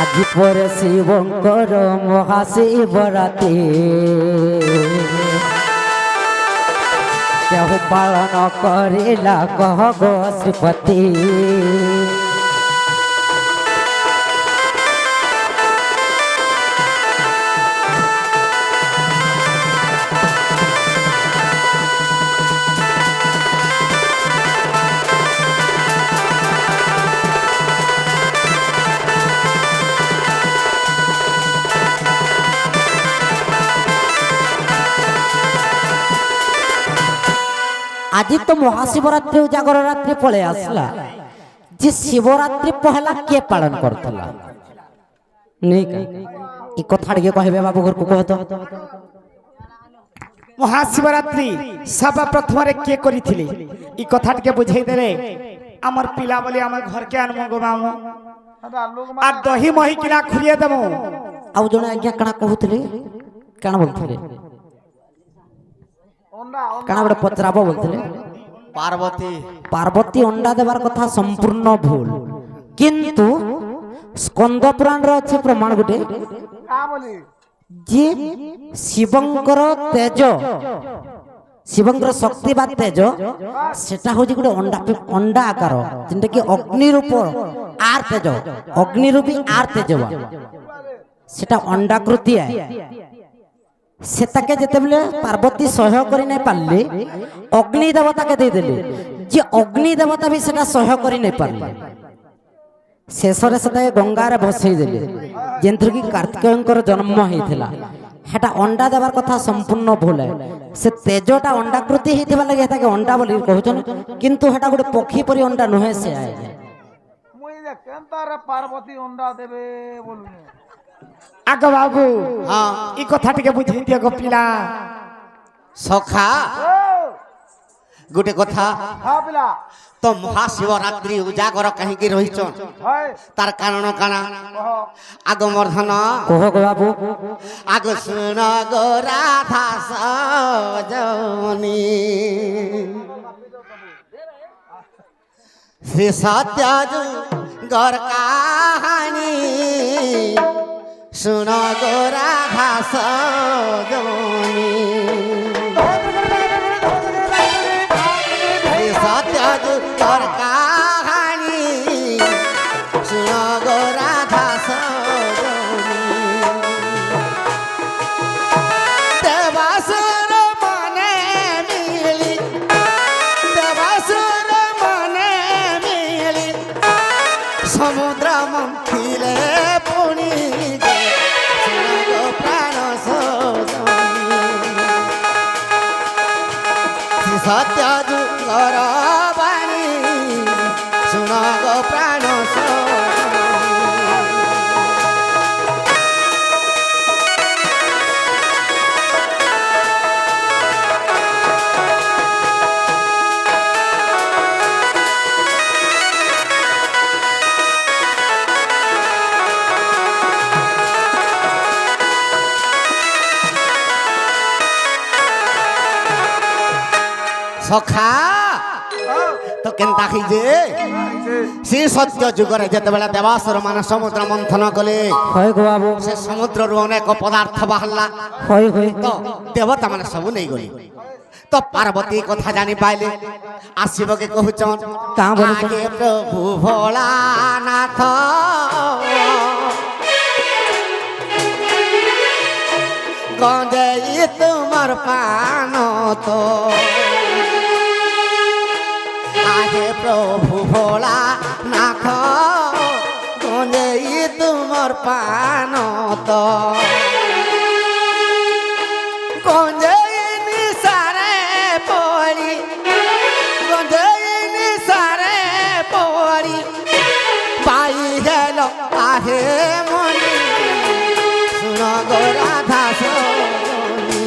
আজি পরে শিবঙ্কর মহাশিবরাত্রি কেহ পালন করিলা কহ গো শ্রীপতি। আজি তো মহাশিবরাত্রি উজাগর রাত্রি পড়ে আসলা, যে শিবরাত্রি পহলা কে পালন করতলা এই কথা টিকে কহবে বাবু ঘরকু কহ তো। মহাশিবরাত্রি সবা প্রথমে কে করিছিলি এই কথা টিকে বুঝাই দেলে আমার পিলা বলি আমার ঘরকে আনমু গো মামু আর দহি মহি কিনা খুলিয়ে দেবো। আউ জনে আজ্ঞা কাଣା কহুতলে কাଣା বলতলে কাଣା বড় পচরাবো বলতলে পার্বতী পার্বতী অন্ডা দেবার কথা সম্পূর্ণ ভুল, কিন্তু স্কন্দ পুরাণর আছে প্রমাণ গোটে যে শিবঙ্কর তেজ শিবঙ্কর শক্তি বা তেজ সেটা হচ্ছে গোটে অন্ডা আকার, যেটা কি অগ্নিরূপ আর তেজ অগ্নিরূপী আর তেজবা সেটা অন্ডাকৃতি আয়। সেটাকে যেতেবেলে পার্বতী সহ্য করে নাই পারলে অগ্নি দেবতাকে ଦେଇଦେଲେ, যে অগ্নি দেবতা भी সেটা সহ্য করে নাই পারলে শেষরে সেটাকে গঙ্গারে ভসাই দেলে, যেন্থর কি কার্তিকেয়ଙ୍କର জন্ম হয়েছিল। সেটা অন্ডা দেবার কথা সম্পূর্ণ ভুল। সে তেজটা অন্ডাকৃতি হইଥିବା লাগে তাকে অন্ডা বলি কହୁଛন, কিন্তু সেটা গোটে পক্ষী পরি অন্ডা নুহে সে আয়। মুই যে কেনতারে পার্বতী অন্ডা দেবে বলুন আগ বাবু এই কথা টিকে বুঝাই দিও গো পিলা। সখা গোটে কথা হ্যাঁ পিলা তো মহাশিবরাত্রি উজাগর কাহিকি রহিছ হয় তার কারণ কানা কহ আগ মর্ধন কহ গো বাবু। আগ শুন গো রাধা সজনী শ্রী সত্য গর কাহানি শুন গো রাধা সজনী শ্রী সত্য গর কাহানি শুন গো রাধা সজনী দেবাসুর মনে মিলি দেবাসুর মনে মিলি সমুদ্র মন্থিলে পুনি প্রাণ শ্রী সত্য যুগর বাণী শুন গো প্রাণ সখা তো কেনতা যে সে সত্য যুগরে যেতবে দেবাসুর মানে সমুদ্র মন্থন কলে হয় গো বাবু। সে সমুদ্রରୁ অনেক পদার্থ বাহারা হয় হয় তো দেবতা মানে সবু নেই গলি। তো পার্বতী কথা জানি পাইলে আসিবকে কহুছন কা বলুছন? আগে প্রভু ভোলানাথ গঞ্জেই তোমার পান তো আগে প্রভু ভোলানাথ গঞ্জেই তোমার পান তো গঞ্জেই নিসারে পড়ি গঞ্জেই নিসারে পড়ি পাই গেল আহে মনি শুন গো রাধা সজনী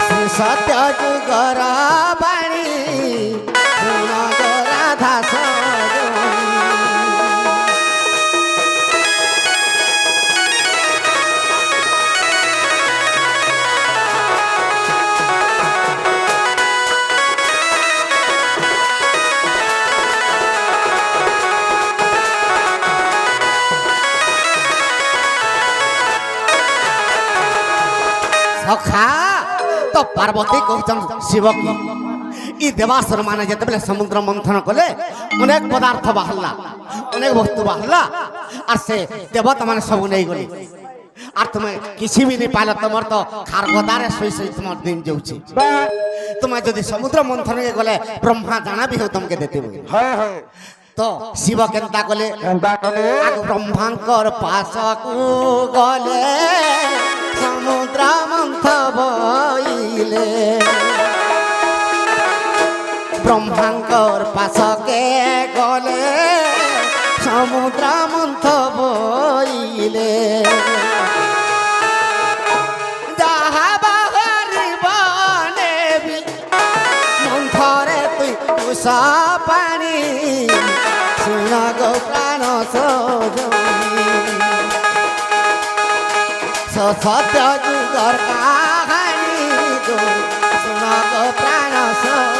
শ্রী সত্য যুগর বাণী শুন গো রাধা সজনী। ସଖା ତ ପାର୍ବତୀ କହୁଛନ୍ ଶିବ କି ଇ ଦେବାସୁର ମାନେ ଯେତେବେଳେ ସମୁଦ୍ର ମନ୍ଥନ କଲେ ଅନେକ ପଦାର୍ଥ ବାହାରିଲା ଅନେକ ବସ୍ତୁ ବାହାରିଲା আর সে দেবতা মানে সবু নেই গলি আর তুমি কিছু বি নেই পাইল তোমার তো খারগদারে শুই শুই তোমার দিন যাচ্ছে তুমি যদি সমুদ্র মন্থনকে গলে ব্রহ্মা জানাবি হোক তোমাকে দিতে হয় হয় তো শিব কেনতা কলে এন্তা কলে আগ ব্রহ্মাঙ্কর পাশকু গলে সমুদ্র মন্থ বইলে ব্রহ্মাঙ্কর পাশকে গলে সমুদ্র মন্থ বইলে যাহা বাহারিব নেবি মন্থরে তুই কুশ পানি শুন গো প্রাণ সজনী সত্য যুগর কাহানি গো শুন গো প্রাণ সজনী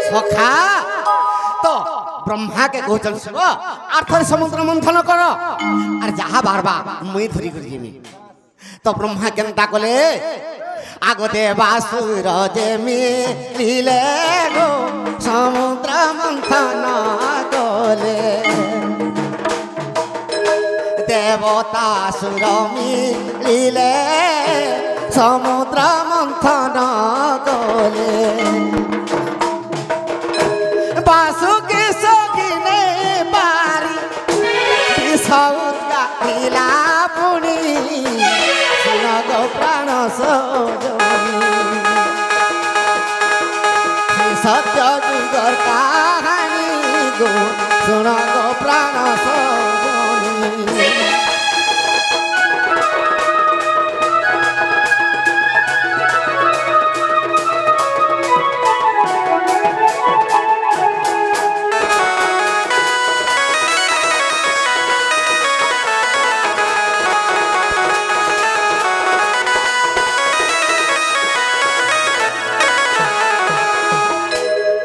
সখা তো ব্রহ্মাকে কৌচল শিব আর থরে সমুদ্র মন্থন কর আর যাহা বারবা মুই ধরি করে যাবি তো ব্রহ্মা কেনতা কলে আগতে বাসুর যে মিলিলে গো সমুদ্র মন্থন কলে দেবতা সুর মিলিলে সমুদ্র মন্থন কলে বাসুকে সগিনে বাড়ি বিষৌকা দিলা পুনি শুন গো প্রাণ সজনী সত্য যুগর কাহানি গো শুন গো প্রাণ সজনী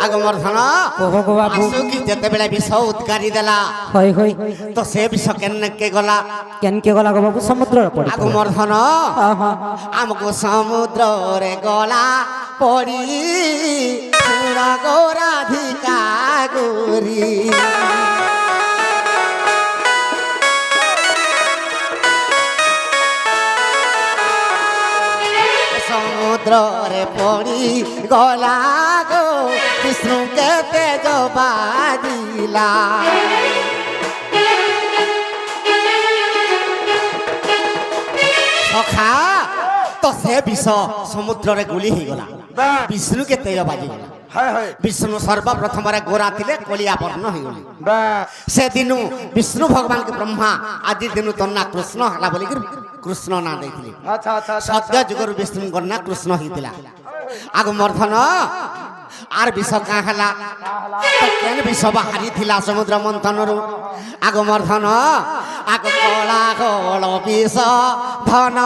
আগমর্ধন কহ গো বাবু আসুকি যেতেবেলে বিষ উৎকারি দেলা হয় হয় তো সে বিষ কেনকে গলা কেনকে গলা গো বাবু সমুদ্র পড়ি আগমর্ধন আমকু সমুদ্রে গলা পড়ি শুণ গো রাধিকা গোরি সমুদ্রে পড়ি গলা গো বিষ্ণুকে তেজ বাজিলা সখা তো সে বিষ সমুদ্রে গুলি হয়ে গলা বিষ্ণুকে তেজ বাজিগলা হয় হয় বিষ্ণু সর্বপ্রথমরে গোরা ଥିଲେ কলিয়া বর্ণ হয়ে বা সেদিনু বিষ্ণু ভগবানকে ব্রহ্মা আଜି দিনু তোর না কৃষ্ণ ହେଲା ବୋଲିକି କୃଷ୍ଣ ନା ଦେଇଥିଲେ আচ্ছা আচ্ছা আচ্ছা সদ্য যুগରୁ ବିଷ୍ଣୁଙ୍କର ନା କୃଷ୍ଣ ହେଇଥିଲା ଆଗ ମର୍ଦ୍ଧନ আর ବିଷ କାଁ ହେଲା ତ କେନ୍ ବିଷ ବାହାରିଥିଲା ସମୁଦ୍ର ମନ୍ଥନରୁ ଆଗ ମର୍ଦ୍ଧନ ଆଗ କଳା କଳ ବିଷ ଧନ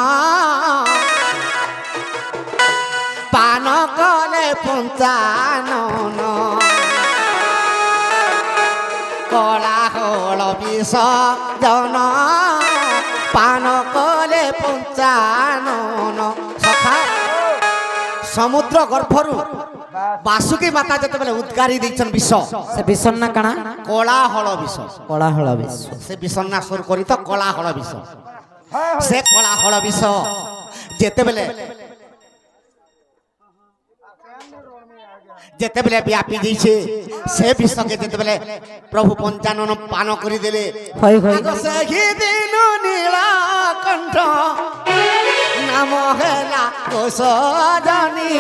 পান কলে পঞ্চানন কলা হল বিষ জন পান কলে পঞ্চানন সখা সমুদ্র গর্ভরু বাসুকি মাতা যেতবেলে উদ্গারি দিয়েছেন বিষ সে বিষণ না কাଣା কলা হল বিষ কলা হল বিষ সে বিষণ না সুর করি তো কলা হল বিষ সে কলা হল বিষ যেতবেলে যেতবেলে ব্যাপী যাইছে সে বিশ্বকে যেতবেলে প্রভু পঞ্চানন পান করে দেলে হয় হয় সেই দিন নীলকণ্ঠ নাম হেলা কোষজনী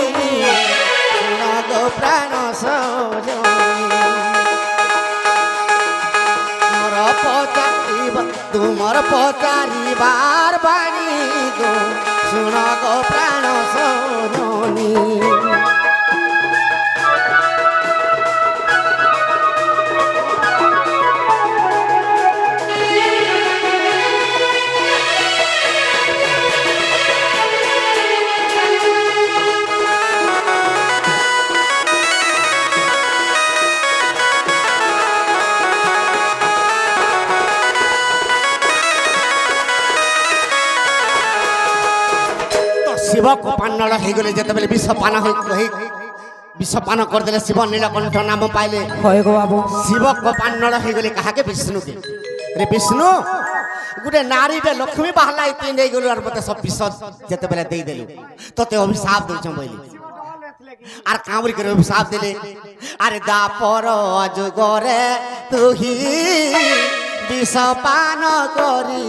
শুণ গো প্রাণ সজনী মোর পচারিব তুমর পচারিবার বাণী গো ଶୁଣ ଗୋ ପ୍ରାଣ ସଜନୀ। শিব কোপান্নল হয়ে গেলে যেতবে বিষপান বিষপান করেদেলে শিব নীলকণ্ঠ নাম পাইলে হয় গো বাবু শিব কোপান্নল হয়ে গেলে কাহাকে বিষ্ণুকে রে বিষ্ণু গোটে নারীটে লক্ষ্মী বাহালা এতে নেই গেলু আর মতো সব বিষ যেতবে দেইদেলু তোতে অভিশাপ দৌছ বইলি আর কামড়ি করে অভিশাপ দিলে আরে দাপর যুগরে তুহি বিষপান করি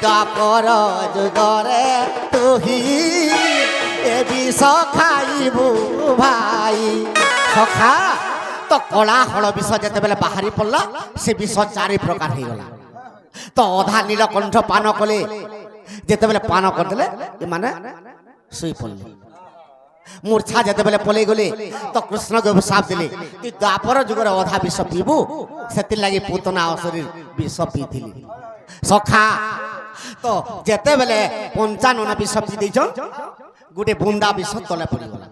দাপর যুগরে তুহি এ বিষ খাইবু ভাই সখা তো কলা হল বিষ যেতবে বাহারি পড়লা সে বিষ 4 প্রকার হয়ে গলা তো অধা নীলকণ্ঠ পান কলে যেতবে পান করদেলে মানে শুই পড়লে মূর্ছা যেতবে পলাই গলে তো কৃষ্ণকে অভিশাপ দিলে তুই দ্বাপর যুগরে অধা বিষ পিবু সেতির লাগি পুতনা অশরীর বিষ পিইলি সখা তো যেতবে 55 বিষ পি দিয়েছ গোটে বুন্দা বিষ তলে পড়িগলা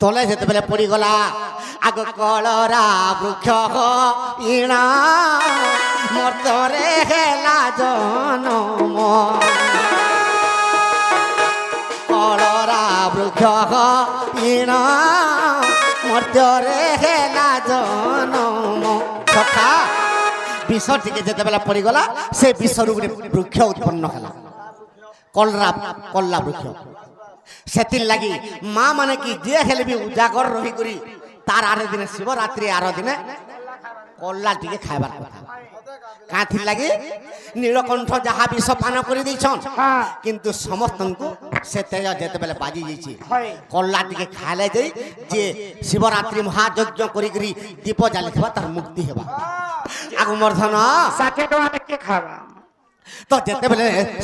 তলে যেতবে পড়িগলা আগ কলরা বৃক্ষ ইণা মর্তরে হেলা জনম কলরা বৃক্ষ ইণা মর্তরে হেলা জনম সখা বিষ টিকে যেতবে পড়িগলা সে বিষরু গোটে বৃক্ষ উৎপন্ন হেলা কল্লা বৃক্ষ সেতির লাগি মা মানে কি যে হেলে বি উজাগর রহি করি তার আরে দিনে শিবরাত্রি আর দিনে কল্লা টিকে খাইবার কথা কাঁথির লাগি নীলকণ্ঠ যাহা বিষ পান করে দিয়েছন কিন্তু সমস্তଙ୍କୁ সে তেজ যেতবে বাজি যাইছে কল্লা টিকে খাইলে যাই যে শিবরাত্রি মহাযজ্ঞ করি করি দীপ জালিথিবা তার মুক্তি হেবা আগু মর্ধন ষাঠিয়ে টଙ୍କା কে খাবা তো যেতবে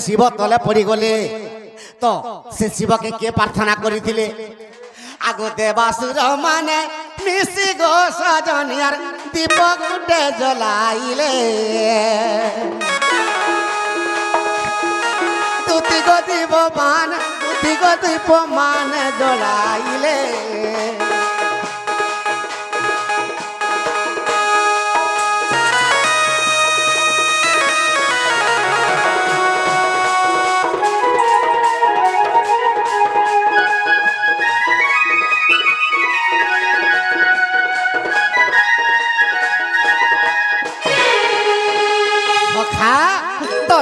শিব তলে পড়ি গলে তো সে শিবকে কে প্রার্থনা করিছিলে আগ দেবাসুর মানে মিশি গো সজনিয়ার দীপ গুটে জ্বলাইলে দুতি গো দীপ মান জ্বলাইলে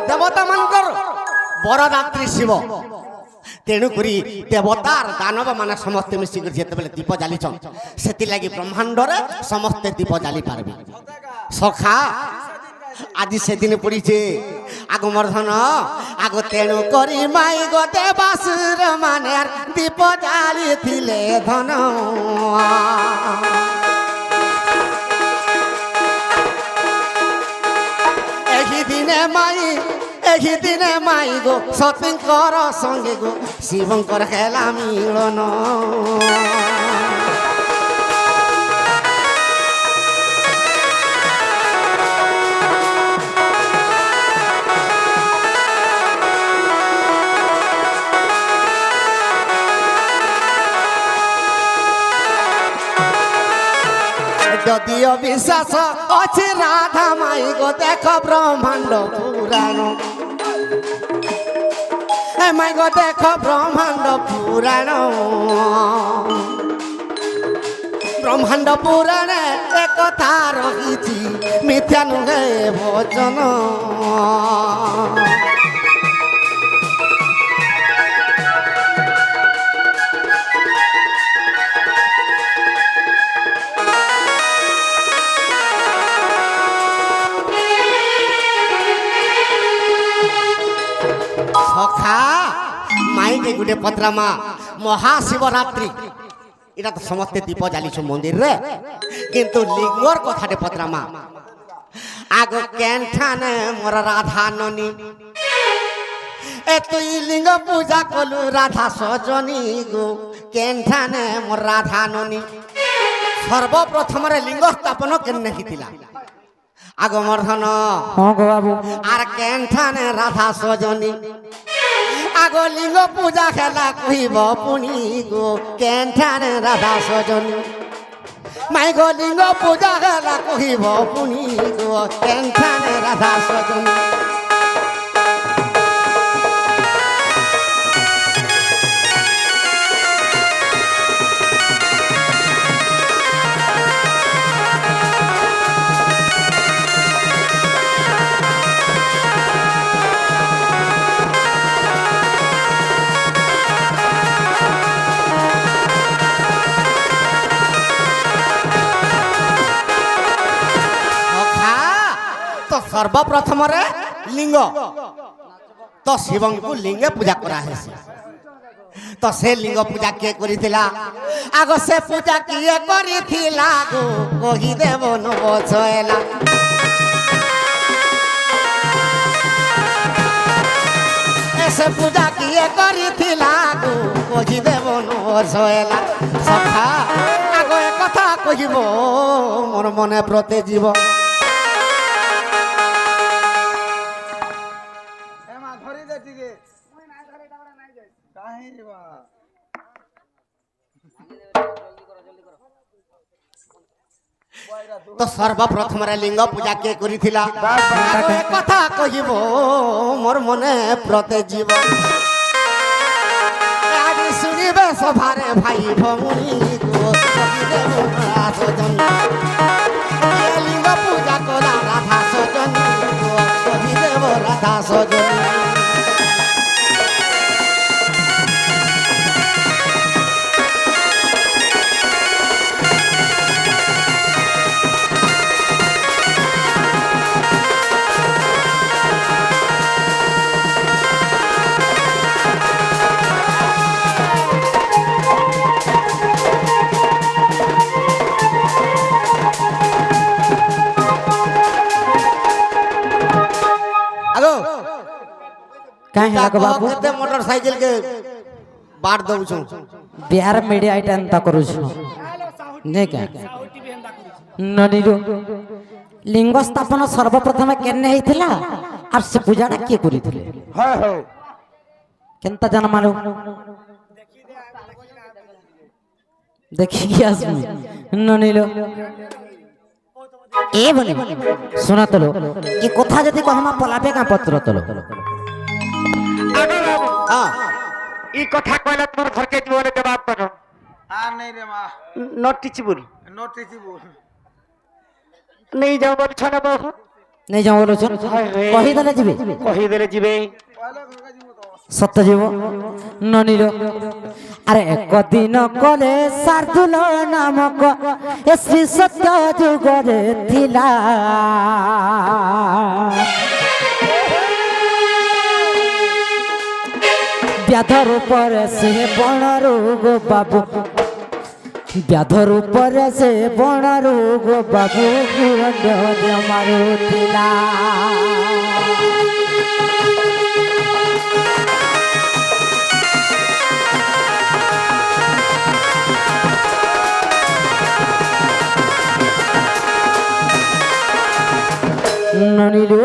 দেবতা মানকর বরদাত্রী শিব তেণুকরি দেবতার দানব মানে সমস্তে মিশিকি যেতবে দীপ জালিছন সেতিলাগি ব্রহ্মাণ্ডরে সমস্তে দীপ জালি পারবে সখা আজি সেদিন পড়িছে আগমর্ধন আগ তেণু করি মাই গো দেবাসুর মানে দীপ জালিছিলে ধন ଏହି ଦିନେ ମାଇ ଗো ସତୀଙ୍କର ସଙ୍ଗେ ଗো ଶିବଙ୍କର ହେଲା ମିଳନ যদিও বিশ্বাস ଅଛି রাধা মাই গো দেখ ব্রহ্মাণ্ড পুরাণ মাই গো দেখ ব্রহ্মাণ্ড পুরাণ ব্রহ্মাণ্ড পুরাণে একথা রহিছি মিথ্যা নুহে বচন সখা মাইকে গুটে পত্রামা মহাশিবরাত্রি এটা তো সমস্তে দীপ জ্বালিছ মন্দির রে কিন্তু লিঙ্গর কথাটে পত্রামা আগ কেনঠানে মোর রাধা ননী এ তুই লিঙ্গ পূজা কলু রাধা সজনী গো কেনঠানে মোর রাধা ননী সর্বপ্রথমরে লিঙ্গ স্থাপন কেনে হিতিলা আগ মর্ধন হ্যাঁ গো বাবু আর কেনঠানে রাধা সজনী আগ লিঙ্গ পূজা খেলা কহিব পুনি গো কেনঠানে রাধা সজনী মাই গো লিঙ্গ পূজা খেলা কহিব পুনি গো কেনঠানে রাধা সজনী সর্বপ্রথমরে লিঙ্গ তো শিবঙ্কু লিঙ্গে পূজা করা হয়েছে তো সে লিঙ্গ পূজা কে করিছিলা আগ সে পূজা কিয়ে করিছিলা গো কহি দেব নবছয়লা সে পূজা কিয়ে করিছিলা গো কহি দেব নবছয়লা সখা আগ এ কথা কহিব মোর মনে প্রতে জীব ধরি দে টিকে কাহি রে বা তো সর্বপ্রথমরে লিঙ্গ পূজা কে করিছিলা আগ এ কথা কহিব মোর মনে প্রতে জীব আজ শুনিবে সভারে ভাই ভৌনি গো কহি দেব সজনী লিঙ্গ পূজা করা রাধা সজনী গো কহি দেব রাধা সজনী କାହିଁ ହେଲା ଗো ବାବୁ କେତେ ମୋଟରସାଇକେଲ କେ ବାଟ ଦଉଛୁ ବିହାର ମିଡ଼ିଆ ଏଇଟା ଏନ୍ତା କରୁଛୁ ନାଇଁ କା ନନୀରୁ লিঙ্গ স্থাপন সর্বপ্রথমে কেনে হয়েছিলা আর সে পূজাটা কে করিଥିଲେ হয় হয় কেনতা জানা মালু দেখি আসবি ননিল এ বলে শোনা তোলো এ কথা যদি কহমা পলাবে কা পত্র তোলো হ্যাঁ ই কথা কইলা তোর ঘরকে জীবনে জবাব করো আর নেই রে মা নট টিচিবুল নোটিসি বল নেই যাও বলছ না বহু নেই যাও বলছ কহিদেলে ଯିବେ কহিদেলে ଯିବେ পয়লা ঘরকে দিব তো সত্য জীব ননিল আরে একদিন কলে শার্দুল নামক এ শ্রী সত্য যুগরে থিলা ব্যাধর উপরে সে বণ রোগ বাবু ব্যাধর উপরে সে বণ রোগ বাবু মারুଥିଲା ননিলু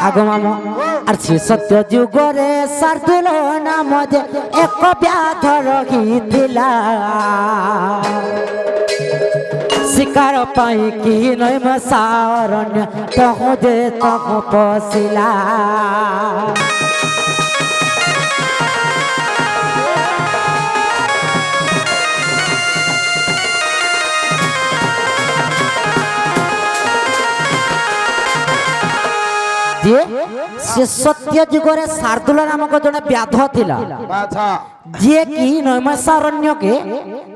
আগমাম আর সে সত্য যুগরে শার্দুল নাম যে এক ব্যাধ রহিଥିଲା শিকার পাই কি নৈম সারণ্য তহ যে তহ পশিলা से सत्य जुगरे शार्दुल नामक जड़े व्याध थिला বাছা जे कि नैमिषारण्य के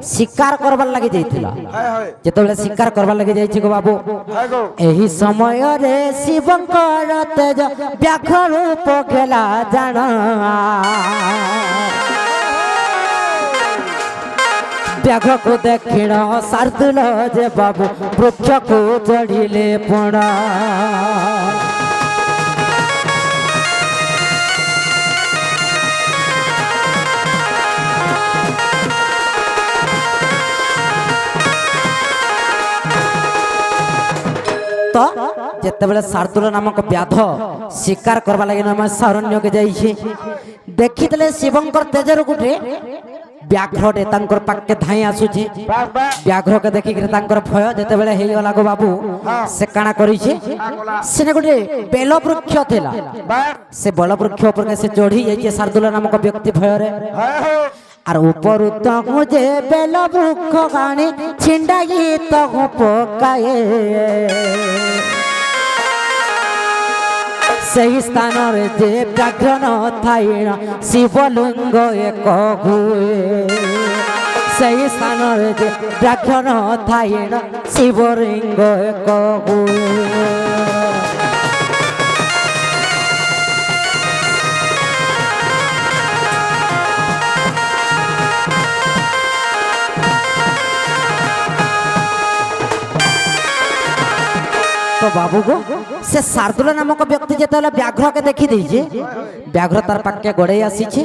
शिकार करबार लागि जाइथिला হয় হয় जेतबेले शिकार करबार लागि जाइछि गो बाबू হয় গো एही समय रे शिवंकर तेज व्याघ रूप खेला जाना ବ୍ୟାଘ୍ରକୁ ଦେଖିଣ ସାର୍ଦୁଲ ଯେ ବାବୁ ବୃକ୍ଷକୁ ଚଢ଼ିଲେ ପଣା ତ ଯେତେବେଳେ ସାର୍ଦୁଲ ନାମକ ବ୍ୟାଧ ଶିକାର କରିବା ଲାଗି ନୈମିଷାରଣ୍ୟକେ ଯାଇଛି ଦେଖିଥିଲେ ଶିବଙ୍କର ତେଜରୁ ଗୋଟେ ବ୍ୟାଘ୍ରଟେ ତାଙ୍କର ପାଖେ ଧାଇଁ ଆସୁଛି ବ୍ୟାଘ୍ରକେ ଦେଖିକିରି ତାଙ୍କର ଭୟ ଯେତେବେଳେ ହେଇଗଲା ଗୋ ବାବୁ ସେ କାଣା କରିଛି ସେନେ ଗୋଟେ ବେଲ ବୃକ୍ଷ ଥିଲା ସେ ବେଲ ବୃକ୍ଷ ଉପରେ ସେ ଚଢି ଯାଇଛି ସାର୍ଦୁଲ ନାମକ ବ୍ୟକ୍ତି ଭୟରେ আর উপরু তহু যে বেল বৃক্ষ গানি ছিন্ডাই তহু পকায়ে সেই স্থানের যে ব্যাঘ্র নথাইণ শিবলিঙ্গ এক হুয়ে সেই স্থানের যে ব্যাঘ্র নথাইণ শিবলিঙ্গ এক হুয়ে तो बाबू को से सार्दुल नामक व्यक्ति जेतेले व्याघ्र के देखी देइछे व्याघ्र तार पाके गड़े आसीछे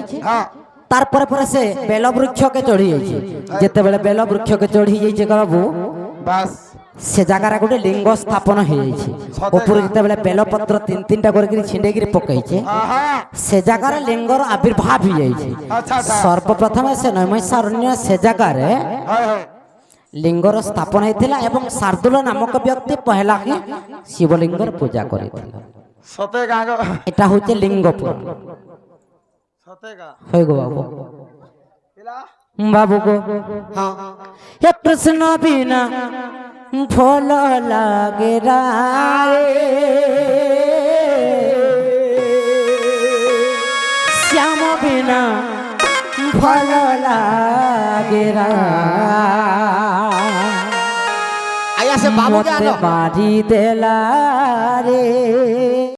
तार पर से बेल वृक्ष के चढ़ी जाइछे जेतेबेले बेल वृक्ष के चढ़ी जाइछे बाबू बस से जगार गोटे लिंग स्थापन हो जाइछे ऊपर जेतेबेले बेल पत्र तीन तीन टा करके छिंडे गिरी पकइछे से जगार लिंगर आविर्भाव हो जाइछे सर्वप्रथम से नैमिषारण्य से जगार लिंगर स्थापन होता एवं सार्दुल नामक व्यक्ति पहला ही शिवलिंगर पूजा करथिला सते गाग एटा होचे लिंग पुराण सते गा होय गो बाबू पिला बाबू को हे कृष्ण बिना फल लागे राए श्याम बिना फल लागे आया से बाबू के आलो बाजी देला रे